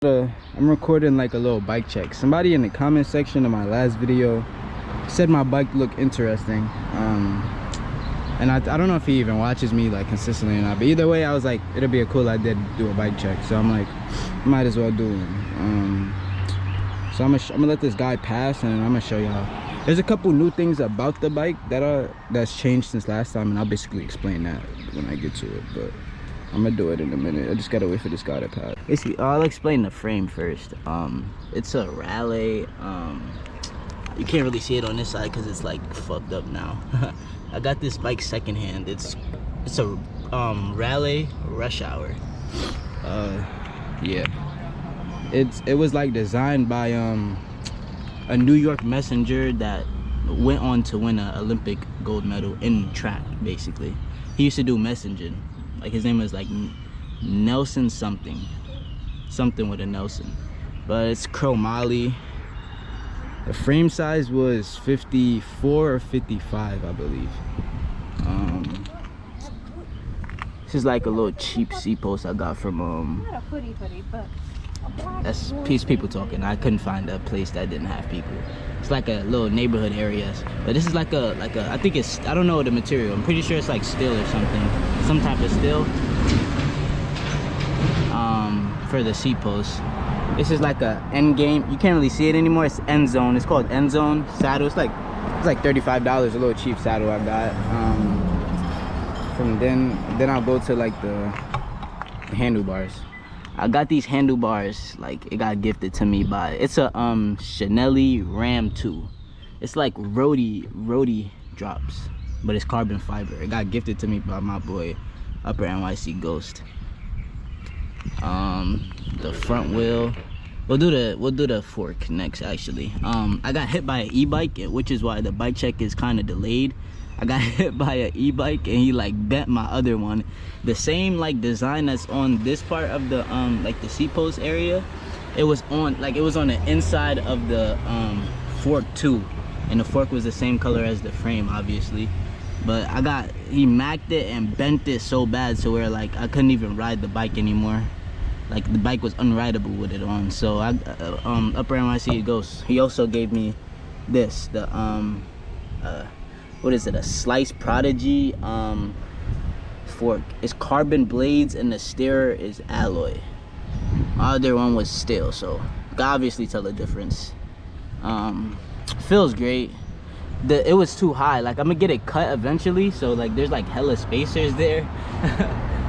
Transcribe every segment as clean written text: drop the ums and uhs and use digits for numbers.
I'm recording like a little bike check. Somebody in the comment section of my last video said my bike looked interesting, and I don't know if he even watches me like consistently or not, but either way I was like, it'll be a cool idea to do a bike check, so I'm like, might as well do it. So I'm gonna let this guy pass and I'm gonna show y'all. There's a couple new things about the bike that's changed since last time, and I'll basically explain that when I get to it, but I'm gonna do it in a minute. I just gotta wait for this guy to pass. Basically, I'll explain the frame first. It's a Raleigh. You can't really see it on this side because it's like fucked up now. I got this bike secondhand. It's a Raleigh Rush Hour. Yeah. It was like designed by a New York messenger that went on to win an Olympic gold medal in track. Basically, he used to do messaging. Like his name was like Nelson something with a Nelson, but it's chromoly. The frame size was 54 or 55, I believe. This is like a little cheap C-post I got from Not a hoodie, but that's people talking. I couldn't find a place that didn't have people. It's like a little neighborhood area, but this is like a I think it's, I don't know the material. I'm pretty sure it's like steel or something, some type of steel. For the seat post. This is like a end game. You can't really see it anymore. It's end zone. It's called end zone saddle. It's like $35, a little cheap saddle I got. From then I'll go to like the handlebars. I got these handlebars, like it got gifted to me by, it's a Chanelli Ram 2. It's like roadie drops, but it's carbon fiber. It got gifted to me by my boy Upper NYC Ghost. The front wheel, we'll do the fork next actually. I got hit by an e-bike, which is why the bike check is kind of delayed. I got hit by an e-bike and he like bent my other one. The same like design that's on this part of the like the seat post area, it was on the inside of the fork too, and the fork was the same color as the frame obviously, but he macked it and bent it so bad so where like I couldn't even ride the bike anymore. Like the bike was unrideable with it on. So I Upper NYC Ghost, he also gave me this, the what is it, a Slice Prodigy fork. It's carbon blades and the steerer is alloy. My other one was steel, so you can obviously tell the difference. Feels great. It was too high. Like I'm gonna get it cut eventually, so like there's like hella spacers there.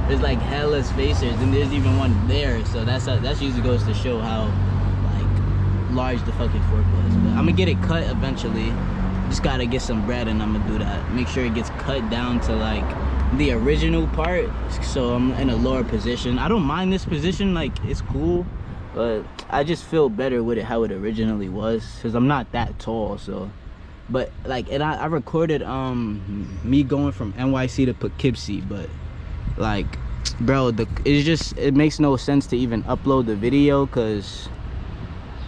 There's like hella spacers, and there's even one there, so that usually goes to show how like large the fucking fork was. But I'm gonna get it cut eventually. Just gotta get some bread and I'm gonna do that. Make sure it gets cut down to like the original part, so I'm in a lower position. I don't mind this position, like it's cool, but I just feel better with it how it originally was, because I'm not that tall. So but like, and I recorded me going from NYC to Poughkeepsie, but like bro, it makes no sense to even upload the video, because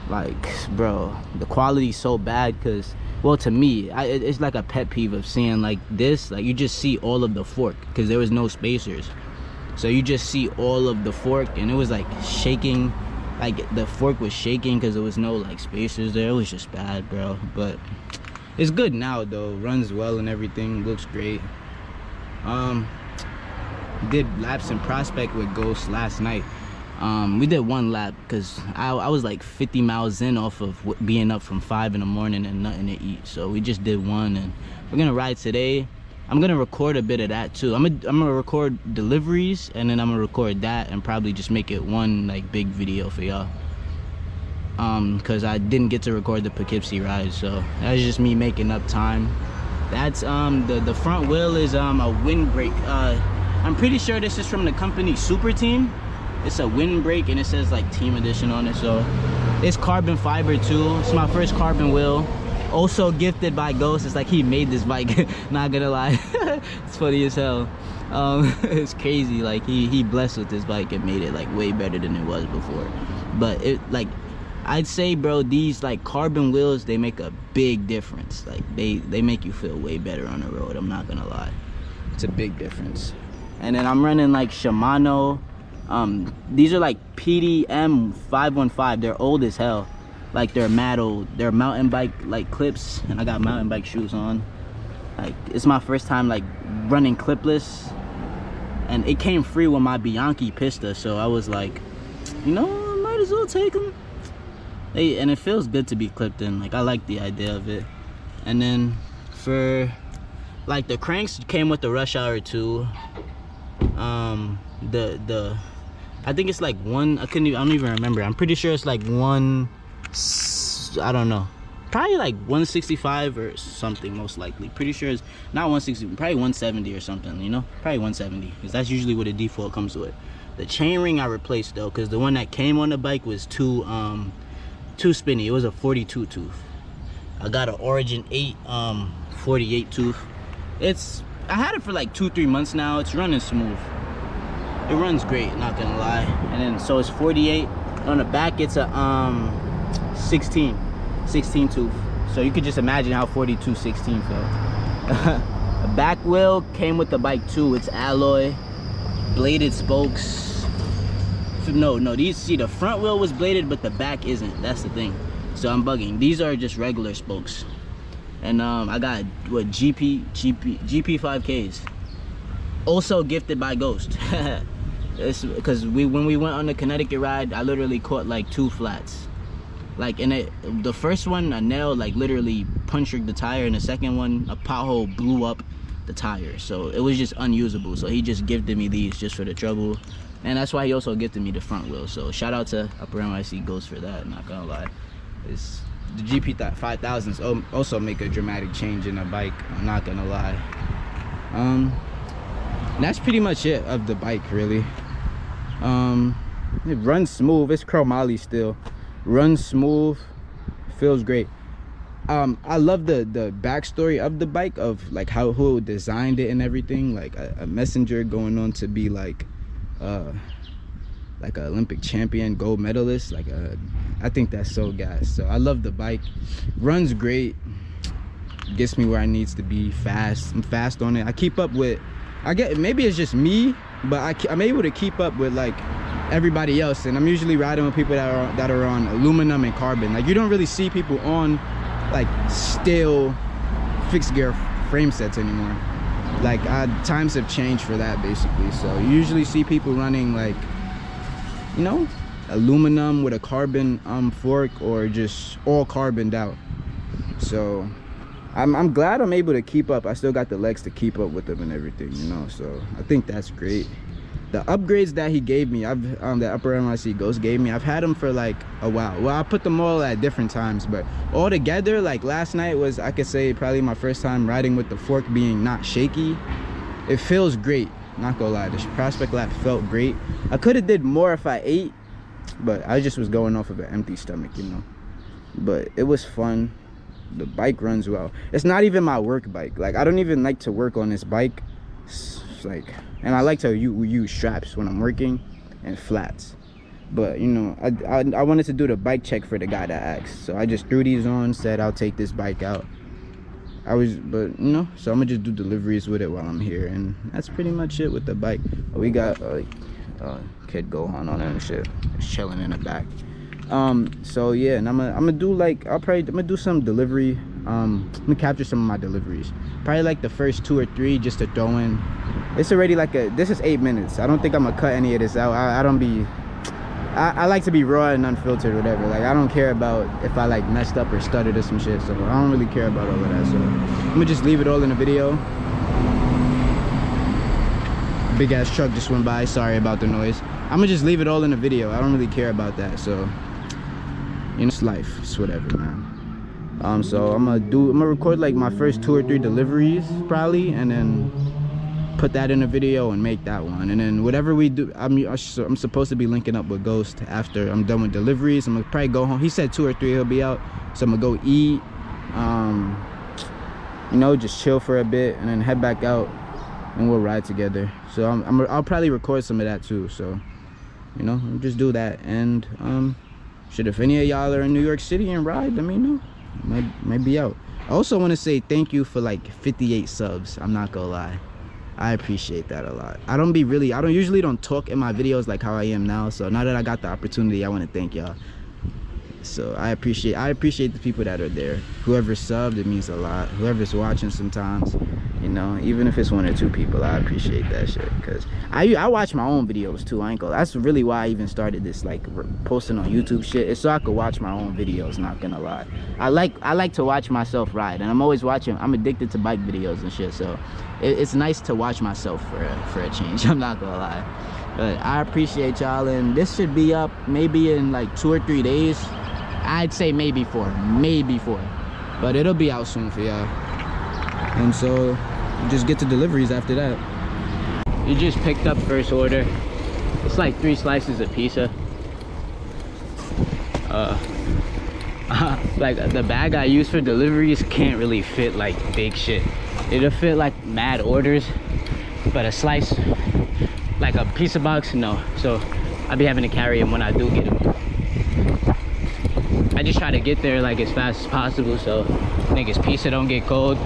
like bro, the quality's so bad. Because well, to me, it's like a pet peeve of seeing like this, like you just see all of the fork because there was no spacers, so you just see all of the fork, and it was like shaking, like the fork was shaking because there was no like spacers there. It was just bad, bro. But it's good now though, runs well and everything, looks great. Did laps in Prospect with Ghost last night. We did one lap because I was like 50 miles in off of being up from 5 in the morning and nothing to eat, so we just did one, and we're gonna ride today. I'm gonna record a bit of that too. I'm gonna record deliveries, and then I'm gonna record that and probably just make it one like big video for y'all, because I didn't get to record the Poughkeepsie ride, so that's just me making up time. That's the front wheel is a windbreak. I'm pretty sure this is from the company Super Team. It's a windbreak and it says like Team Edition on it, so it's carbon fiber too. It's my first carbon wheel, also gifted by Ghost. It's like he made this bike. Not gonna lie. It's funny as hell. It's crazy, like he blessed with this bike and made it like way better than it was before. But it, like, I'd say bro, these like carbon wheels, they make a big difference. Like they make you feel way better on the road. I'm not gonna lie, it's a big difference. And then I'm running like Shimano These are like PDM 515. They're old as hell. Like they're they're mountain bike like clips, and I got mountain bike shoes on. Like it's my first time like running clipless, and it came free with my Bianchi Pista, so I was like, you know, I might as well take them. And it feels good to be clipped in. Like I like the idea of it. And then for like the cranks came with the Rush Hour 2. I think it's like one, I don't even remember. I'm pretty sure it's like one, I don't know, probably like 165 or something, most likely. Pretty sure it's not 160, probably 170 or something, you know, probably 170, because that's usually what the default comes with. The chain ring I replaced though, because the one that came on the bike was too spinny. It was a 42 tooth. I got an Origin 8 48 tooth. I had it for like 2-3 months now. It's running smooth. It runs great, not gonna lie. And then so it's 48. On the back it's a 16 tooth. So you could just imagine how 42 16 felt. The back wheel came with the bike too. It's alloy, bladed spokes. No, these, see, the front wheel was bladed, but the back isn't. That's the thing. So I'm bugging. These are just regular spokes. And I got what, GP 5Ks. Also gifted by Ghost. It's because when we went on the Connecticut ride, I literally caught like 2 flats. Like the first one, a nail like literally punctured the tire, and the second one, a pothole blew up the tire. So it was just unusable. So he just gifted me these just for the trouble. And that's why he also gifted me the front wheel. So shout out to Upper NYC Ghost for that, not gonna lie. It's the GP 5000s also make a dramatic change in a bike, I'm not gonna lie. That's pretty much it of the bike, really. It runs smooth. It's chromoly still. Runs smooth, feels great. I love the backstory of the bike, of like who designed it and everything. Like a messenger going on to be like an Olympic champion, gold medalist. I think that's so gas. So I love the bike. Runs great. Gets me where I needs to be fast. I'm fast on it. I keep up with, maybe it's just me, but I'm able to keep up with like everybody else. And I'm usually riding with people that are on aluminum and carbon. Like you don't really see people on like steel fixed gear frame sets anymore. Like times have changed for that, basically. So you usually see people running like, you know, aluminum with a carbon fork, or just all carboned out. So I'm glad I'm able to keep up. I still got the legs to keep up with them and everything, you know. So I think that's great. The upgrades that he gave me, that Upper NYC Ghost gave me, I've had them for like a while. Well, I put them all at different times, but all together, like last night was, I could say, probably my first time riding with the fork being not shaky. It feels great, not gonna lie. The prospect lap felt great. I could have did more if I ate, but I just was going off of an empty stomach, you know. But it was fun. The bike runs well. It's not even my work bike. Like I don't even like to work on this bike. It's like, and I like to use straps when I'm working and flats. But you know, I wanted to do the bike check for the guy that asked, so I just threw these on, said I'll take this bike out. But you know, so I'm gonna just do deliveries with it while I'm here, and that's pretty much it with the bike. We got kid Gohan on it and shit, just chilling in the back. So yeah, and I'm gonna do like, I'm gonna do some delivery. I'm gonna capture some of my deliveries, probably like the first 2 or 3, just to throw in. It's already like this is 8 minutes. I don't think I'm gonna cut any of this out. I like to be raw and unfiltered, whatever. Like I don't care about if I like messed up or stuttered or some shit, so I don't really care about all of that. So I'm gonna just leave it all in the video. Big ass truck just went by, sorry about the noise. I'm gonna just leave it all in the video. I don't really care about that. So you know, it's life, it's whatever, man. So I'm gonna record like my first 2 or 3 deliveries probably, and then put that in a video and make that one. And then whatever we do, I'm supposed to be linking up with Ghost after I'm done with deliveries. I'm gonna probably go home. He said 2 or 3 he'll be out, so I'm gonna go eat, you know, just chill for a bit, and then head back out and we'll ride together. So I'll probably record some of that too. So you know, just do that. And shit, if any of y'all are in New York City and ride, let me know. Might be out. I also want to say thank you for like 58 subs. I'm not gonna lie, I appreciate that a lot. I don't usually don't talk in my videos like how I am now. So now that I got the opportunity, I want to thank y'all. So I appreciate the people that are there. Whoever subbed, it means a lot. Whoever's watching sometimes, you know, even if it's 1 or 2 people, I appreciate that shit. Cause I watch my own videos too. I ain't gonna, that's really why I even started this, like, posting on YouTube shit. It's so I could watch my own videos, not gonna lie. I like to watch myself ride, and I'm always watching. I'm addicted to bike videos and shit, so it's nice to watch myself for a change. I'm not gonna lie. But I appreciate y'all, and this should be up maybe in like 2 or 3 days. I'd say maybe 4, but it'll be out soon for y'all. And so you just get to deliveries after that. You just picked up first order. It's like 3 slices of pizza. Like the bag I use for deliveries can't really fit like big shit. It'll fit like mad orders, but a slice, like a pizza box, no. So I'll be having to carry them when I do get them. I just try to get there like as fast as possible so niggas pizza don't get cold.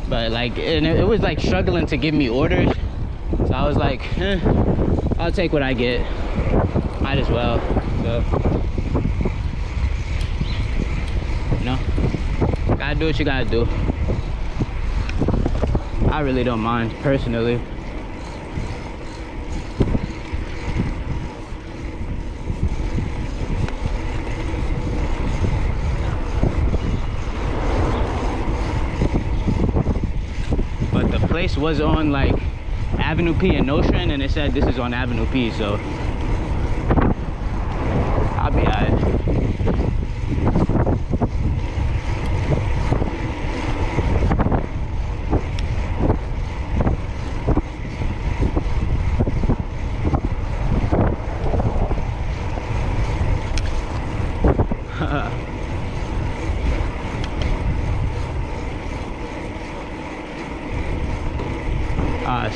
But like, and it was like struggling to give me orders, so I was like, I'll take what I get, might as well. So, you know, gotta do what you gotta do. I really don't mind personally. Place was on like Avenue P and Nostrand, and it said this is on Avenue P, so I'll be alright.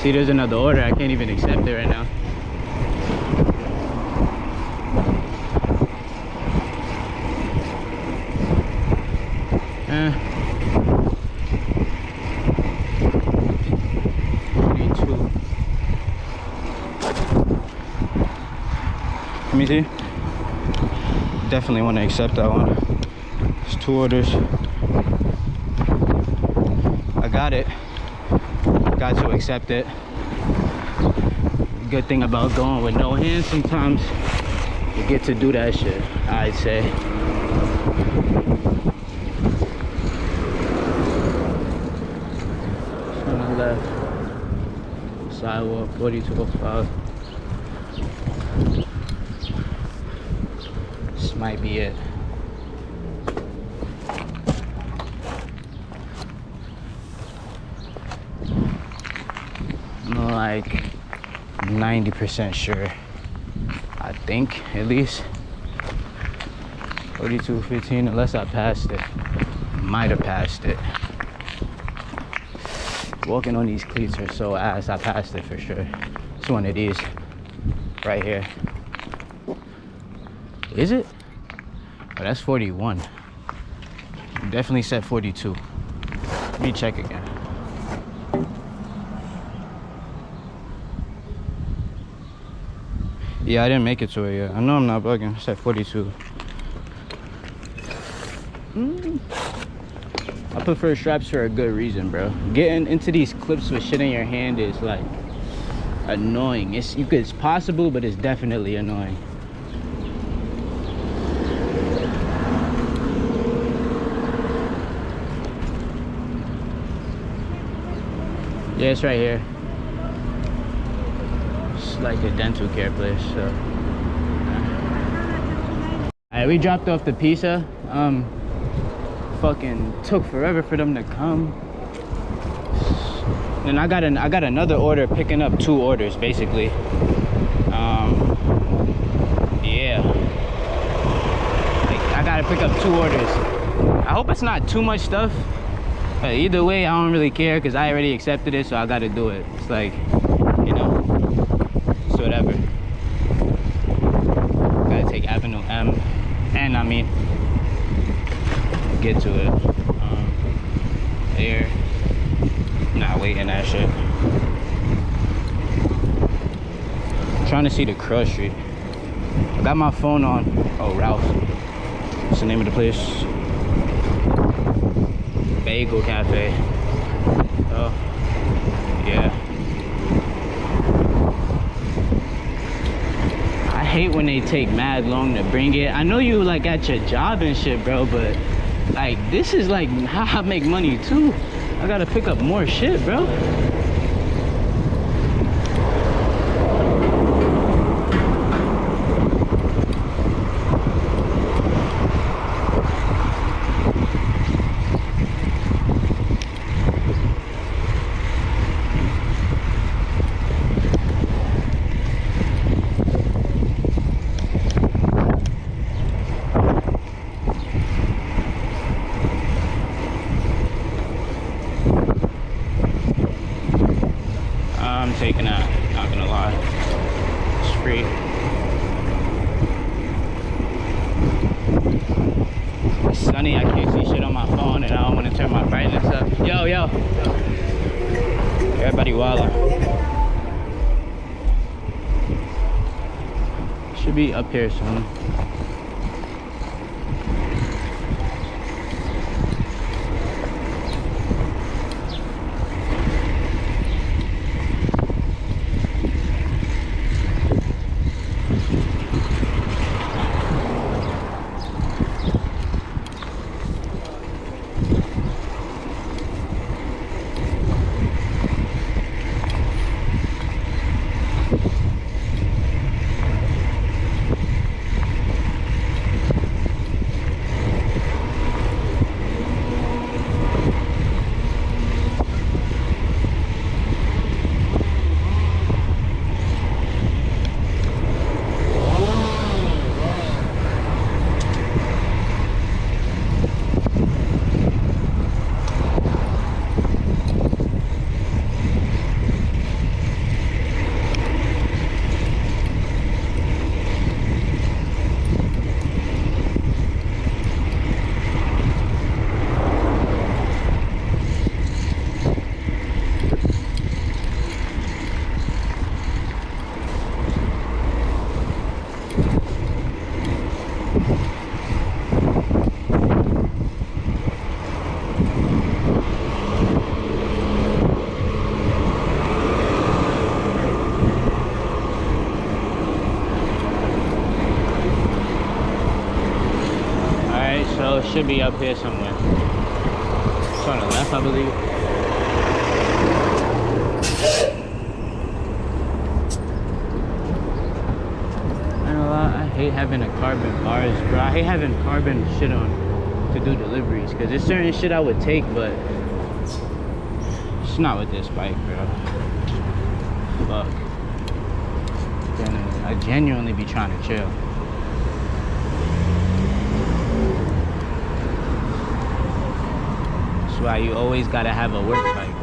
See, there's another order. I can't even accept it right now. Let me see. Definitely want to accept that one. It's 2 orders. I got it. Got to accept it. Good thing about going with no hands, sometimes you get to do that shit, I'd say. On the left, sidewalk, 4205. This might be it. I'm like 90% sure, I think, at least. 4215, unless I passed it. Might have passed it. Walking on these cleats are so ass. I passed it for sure. It's one of these right here. Is it? Oh, that's 41. Definitely said 42. Let me check again. Yeah, I didn't make it to it yet. I know I'm not bugging. It's at 42. I prefer straps for a good reason, bro. Getting into these clips with shit in your hand is like annoying. It's possible, but it's definitely annoying. Yeah, it's right here. Like a dental care place, so alright, we dropped off the pizza. Fucking took forever for them to come. Then I got another order, picking up 2 orders basically. Yeah, like I gotta pick up 2 orders. I hope it's not too much stuff, but either way I don't really care because I already accepted it, so I gotta do it. It's like, you know, whatever. Gotta take Avenue M, and I mean, get to it. There. not waiting that shit. I'm trying to see the cross street. I got my phone on. Oh, Ralph. What's the name of the place? Bagel Cafe. Oh, yeah. I hate when they take mad long to bring it. I know you like at your job and shit, bro, but like this is like how I make money too. I gotta pick up more shit, bro. Taking that, not gonna lie. It's free. It's sunny, I can't see shit on my phone and I don't want to turn my brightness up. Yo, yo. Everybody wildin'. Should be up here soon. So it should be up here somewhere. It's on the left, I believe. I know I hate having a carbon bars, bro. I hate having carbon shit on to do deliveries, because there's certain shit I would take, but it's not with this bike, bro. Fuck. I genuinely be trying to chill. That's why you always gotta have a work bike.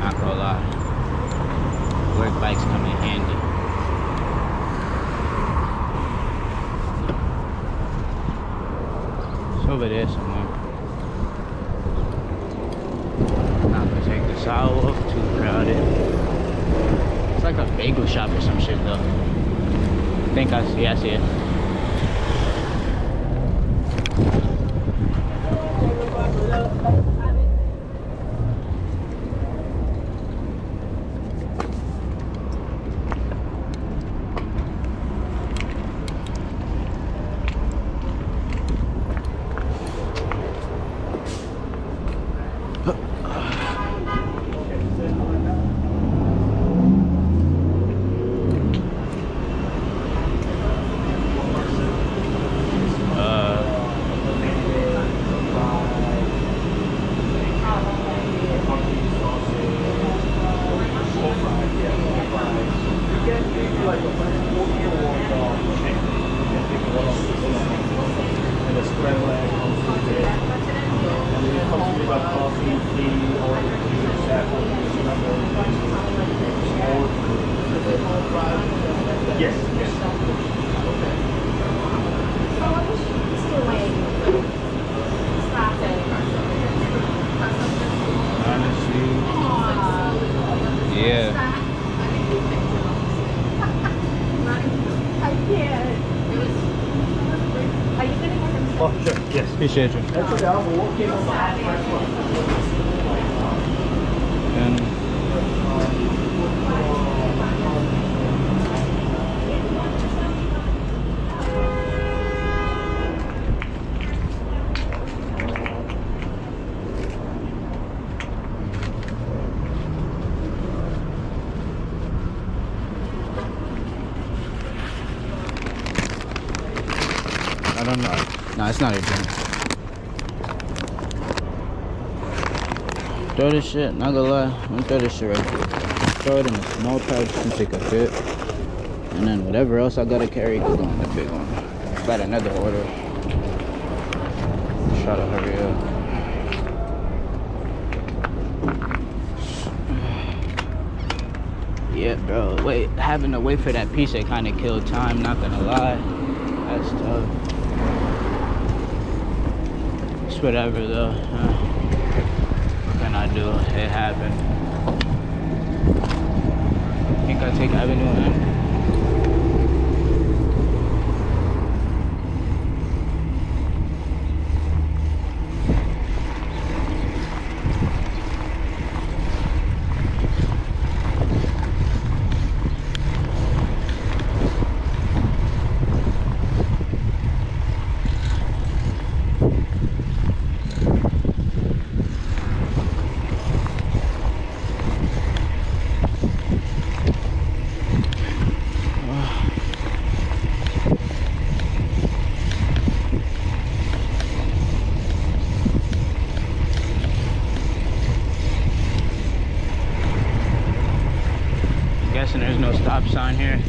Not gonna lie. Work bikes come in handy. It's over there somewhere. Not gonna take the sidewalk, too crowded. It's like a bagel shop or some shit though. I think I see it. Honestly, Oh, sure. Yes. Appreciate you. That's okay. We'll keep them. And I don't know. No, it's not a drink. Throw this shit, not gonna lie. I'm gonna throw this shit right here. Throw it in a small pouch since it could fit. And then whatever else I gotta carry could go in the big one. Got another order. Try to hurry up. Yeah, bro. Having to wait for that pizza kind of killed time, not gonna lie. That's tough. It's whatever though. What can I do? It happened. I think I take Avenue in. Guessing there's no stop sign here.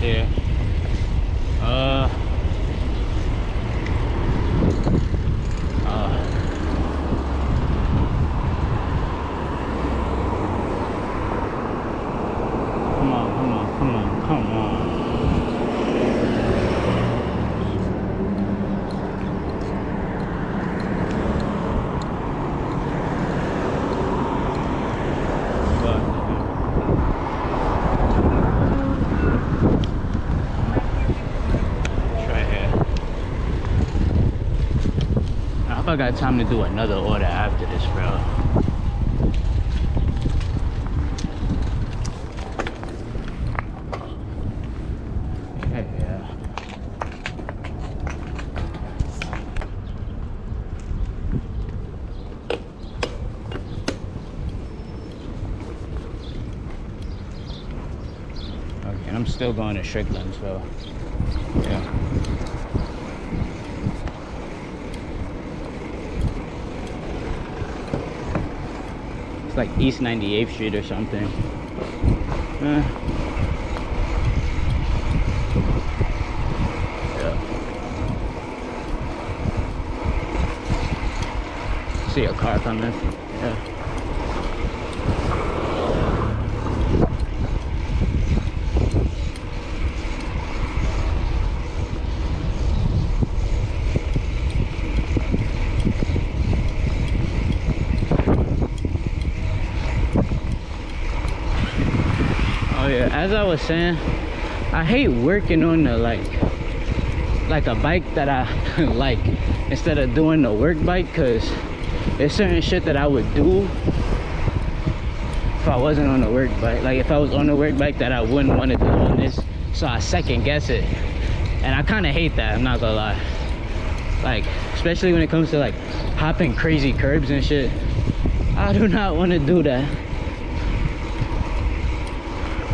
Here. Come on. I got time to do another order after this, bro. Yeah. Okay, I'm still going to Strickland, so yeah. Like East 98th Street or something. Yeah. See a car coming. Yeah. Oh yeah, as I was saying, I hate working on the like a bike that I like instead of doing the work bike, because there's certain shit that I would do if I wasn't on the work bike. Like if I was on the work bike that I wouldn't want to do on this, so I second guess it, and I kind of hate that, I'm not gonna lie. Like especially when it comes to like hopping crazy curbs and shit, I do not want to do that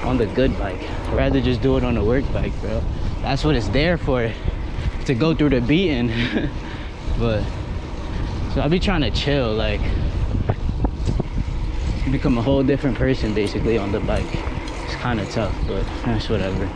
on the good bike. I'd rather just do it on the work bike, bro. That's what it's there for, to go through the beating. But so I'll be trying to chill, like become a whole different person basically on the bike. It's kind of tough, but that's whatever.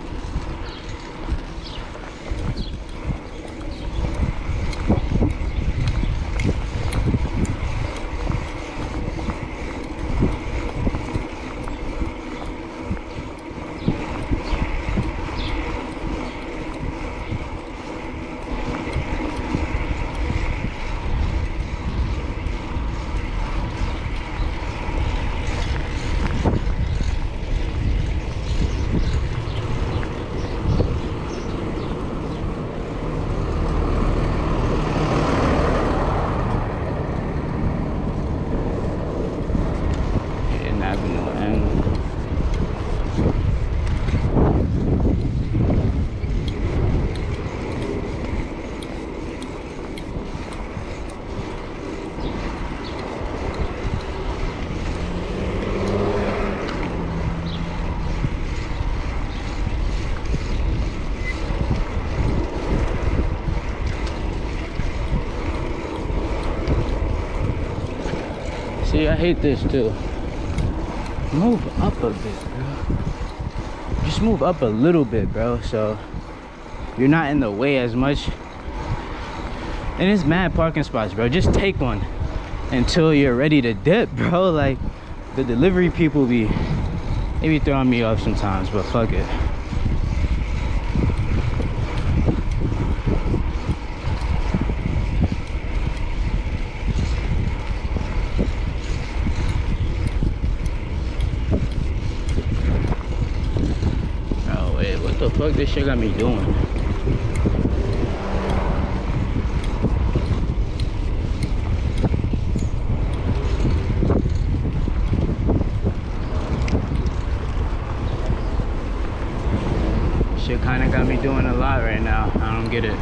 See, I hate this too. Move up a bit, bro. Just move up a little bit, bro, so you're not in the way as much. And it's mad parking spots, bro. Just take one until you're ready to dip, bro. Like the delivery people they be throwing me off sometimes, but fuck it. What the fuck this shit got me doing? Shit kinda got me doing a lot right now. I don't get it.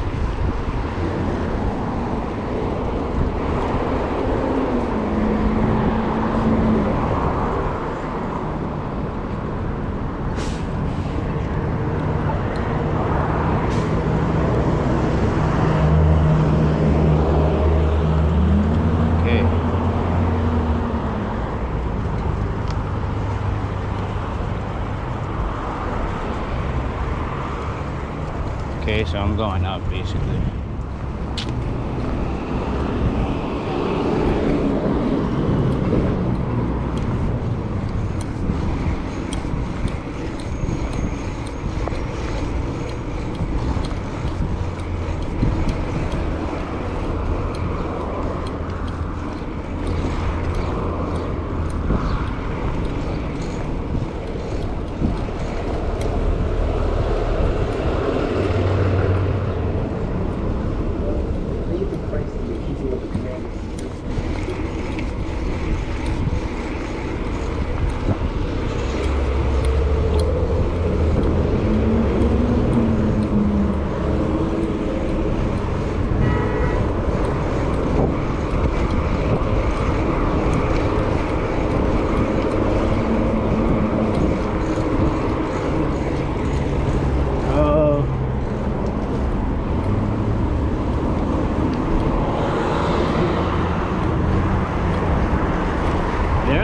Okay, so I'm going up basically.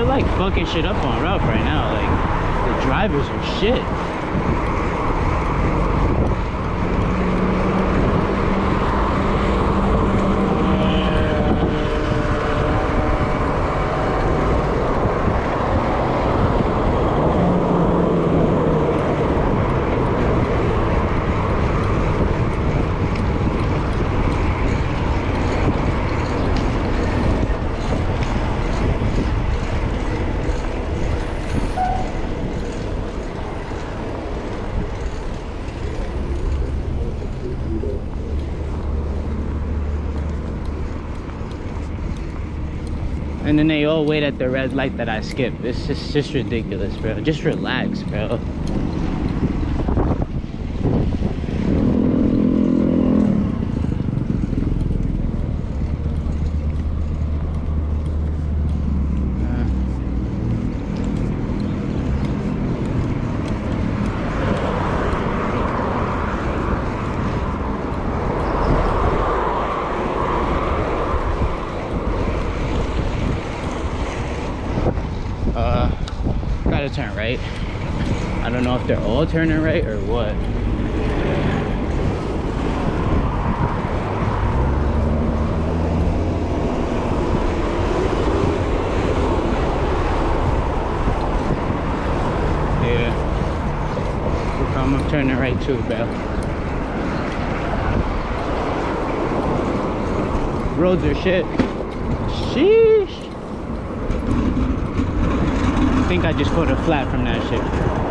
Like fucking shit up on rough right now. Like the drivers are shit. And then they all wait at the red light that I skip. It's just ridiculous, bro. Just relax, bro. Gotta turn right. I don't know if they're all turning right or what. Yeah. I'm turning right too, bro. Roads are shit. Sheesh. I think I just caught a flat from that shit.